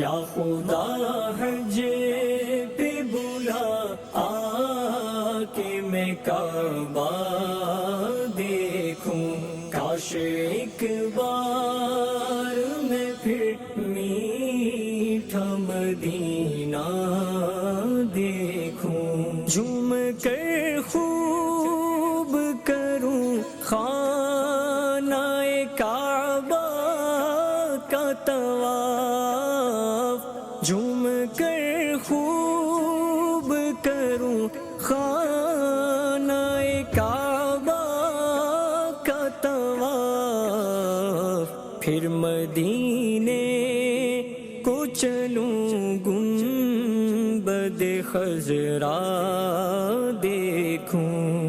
یا خدا حج پہ بلا آ کے میں کعبہ دیکھوں، کاش ایک بار میں پھر میٹھا مدینہ دیکھوں، جھوم کر خوب کروں خانہ کعبہ کا طواف، جھوم کر خوب کروں خانہ کعبہ کا طواف، پھر مدینے کو چلوں گنبد خضرا دیکھوں۔